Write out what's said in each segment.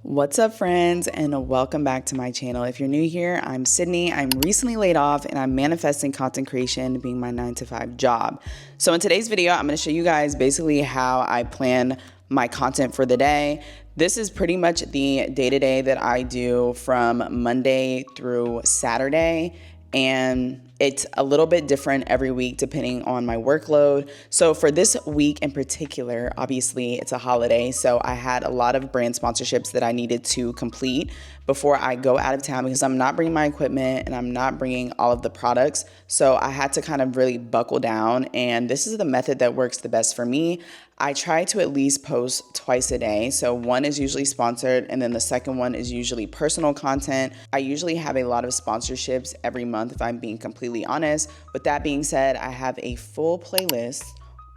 What's up, friends, and welcome back to my channel. If you're new here, I'm Sydney. I'm recently laid off and I'm manifesting content creation being my 9-to-5 job. So in today's video, I'm going to show you guys basically how I plan my content for the day. This is pretty much the day-to-day that I do from Monday through Saturday, and it's a little bit different every week depending on my workload. So for this week in particular, obviously it's a holiday, so I had a lot of brand sponsorships that I needed to complete before I go out of town because I'm not bringing my equipment and I'm not bringing all of the products. So I had to kind of really buckle down, and this is the method that works the best for me. I try to at least post twice a day. So one is usually sponsored, and then the second one is usually personal content. I usually have a lot of sponsorships every month, if I'm being completely honest. With that being said, I have a full playlist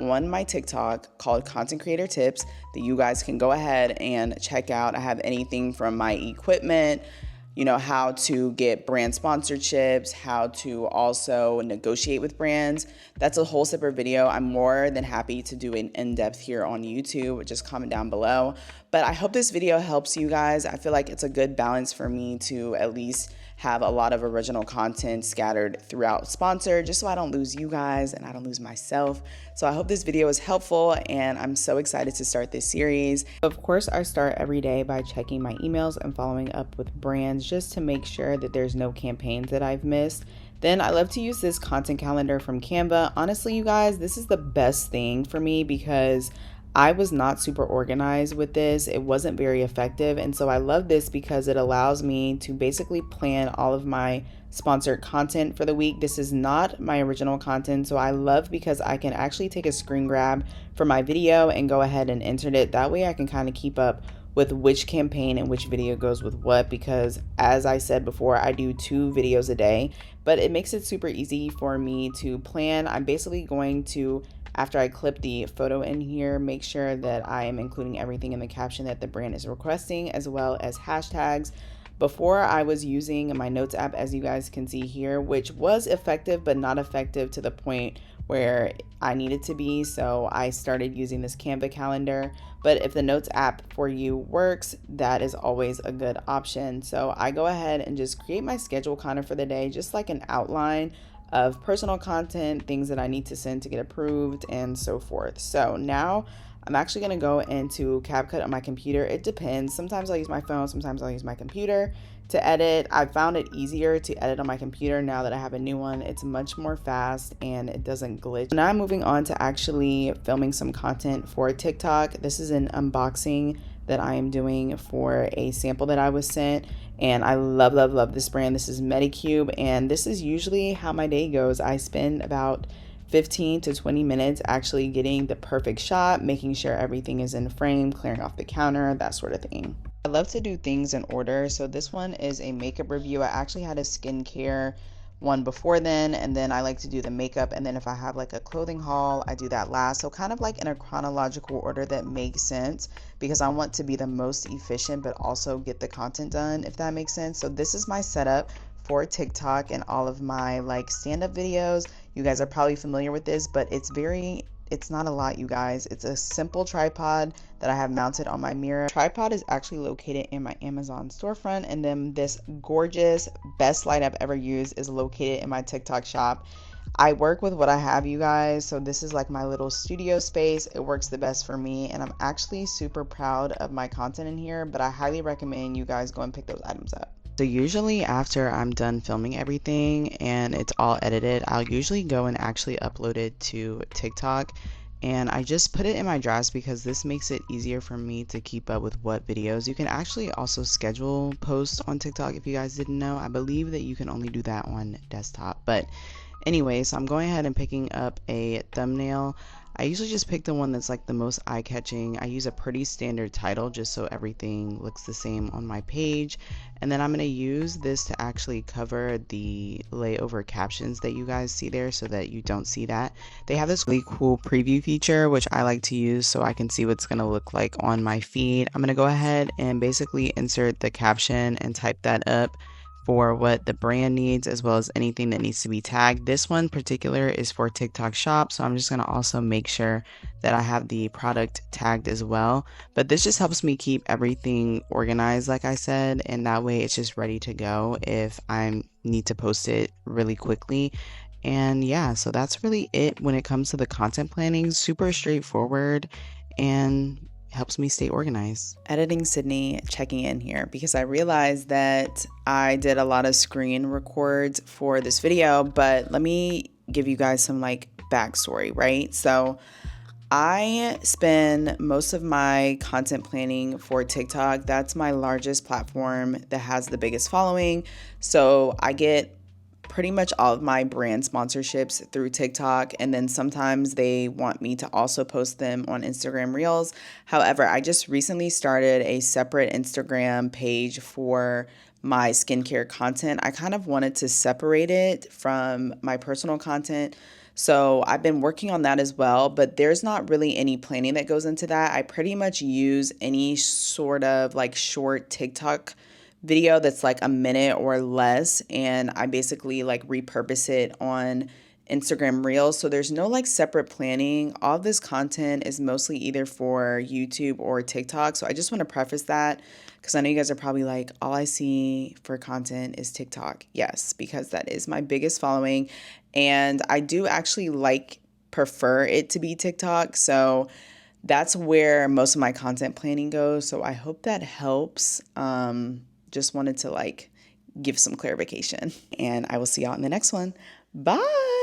on my TikTok called Content Creator Tips that you guys can go ahead and check out. I have anything from my equipment, how to get brand sponsorships, how to also negotiate with brands. That's a whole separate video. I'm more than happy to do an in-depth here on YouTube. Just comment down below. But I hope this video helps you guys. I feel like it's a good balance for me to at least have a lot of original content scattered throughout sponsored, just so I don't lose you guys and I don't lose myself. So I hope this video is helpful, and I'm so excited to start this series. Of course, I start every day by checking my emails and following up with brands just to make sure that there's no campaigns that I've missed. Then I love to use this content calendar from Canva. Honestly, you guys, this is the best thing for me because I was not super organized with this. It wasn't very effective. And so I love this because it allows me to basically plan all of my sponsored content for the week. This is not my original content. So I love because I can actually take a screen grab for my video and go ahead and insert it. That way I can kind of keep up with which campaign and which video goes with what, because as I said before, I do 2 videos a day, but it makes it super easy for me to plan. I'm basically going to, after I clip the photo in here, make sure that I am including everything in the caption that the brand is requesting, as well as hashtags. Before, I was using my notes app, as you guys can see here, which was effective, but not effective to the point where I needed to be. So I started using this Canva calendar. But if the notes app for you works, that is always a good option. So I go ahead and just create my schedule kind of for the day, just like an outline of personal content, things that I need to send to get approved, and so forth. So now I'm actually going to go into CapCut on my computer. It depends. Sometimes I'll use my phone, sometimes I'll use my computer to edit. I found it easier to edit on my computer now that I have a new one. It's much more fast and it doesn't glitch. Now I'm moving on to actually filming some content for TikTok. This is an unboxing that I am doing for a sample that I was sent, and I love this brand. This is Medicube, and this is usually how my day goes. I spend about 15 to 20 minutes actually getting the perfect shot, making sure everything is in frame, clearing off the counter, that sort of thing. I love to do things in order. So this one is a makeup review. I actually had a skincare one before then, and then I like to do the makeup, and then if I have like a clothing haul, I do that last. So kind of like in a chronological order that makes sense, because I want to be the most efficient but also get the content done, if that makes sense. So this is my setup for TikTok and all of my like stand-up videos. You guys are probably familiar with this, but it's not a lot, you guys. It's a simple tripod that I have mounted on my mirror. The tripod is actually located in my Amazon storefront, and then this gorgeous, best light I've ever used is located in my TikTok shop. I work with what I have, you guys, so this is like my little studio space. It works the best for me, and I'm actually super proud of my content in here, but I highly recommend you guys go and pick those items up. So usually after I'm done filming everything and it's all edited, I'll usually go and actually upload it to TikTok, and I just put it in my drafts because this makes it easier for me to keep up with what videos. You can actually also schedule posts on TikTok, if you guys didn't know. I believe that you can only do that on desktop, but anyway, so I'm going ahead and picking up a thumbnail. I usually just pick the one that's like the most eye-catching. I use a pretty standard title just so everything looks the same on my page. And then I'm going to use this to actually cover the layover captions that you guys see there so that you don't see that. They have this really cool preview feature, which I like to use so I can see what's going to look like on my feed. I'm going to go ahead and basically insert the caption and type that up for what the brand needs as well as anything that needs to be tagged. This one particular is for TikTok Shop, so I'm just going to also make sure that I have the product tagged as well. But this just helps me keep everything organized, like I said, and that way it's just ready to go if I need to post it really quickly. And yeah, so that's really it when it comes to the content planning. Super straightforward and helps me stay organized. Editing Sydney checking in here because I realized that I did a lot of screen records for this video, but let me give you guys some like backstory, right? So I spend most of my content planning for TikTok. That's my largest platform that has the biggest following. So I get pretty much all of my brand sponsorships through TikTok, and then sometimes they want me to also post them on Instagram Reels. However, I just recently started a separate Instagram page for my skincare content. I kind of wanted to separate it from my personal content. So I've been working on that as well, but there's not really any planning that goes into that. I pretty much use any sort of like short TikTok video that's like a minute or less, and I basically like repurpose it on Instagram Reels. So there's no like separate planning. All this content is mostly either for YouTube or TikTok. So I just want to preface that because I know you guys are probably like, all I see for content is TikTok. Yes, because that is my biggest following, and I do actually prefer it to be TikTok. So that's where most of my content planning goes. So I hope that helps. Just wanted to like give some clarification, and I will see y'all in the next one. Bye.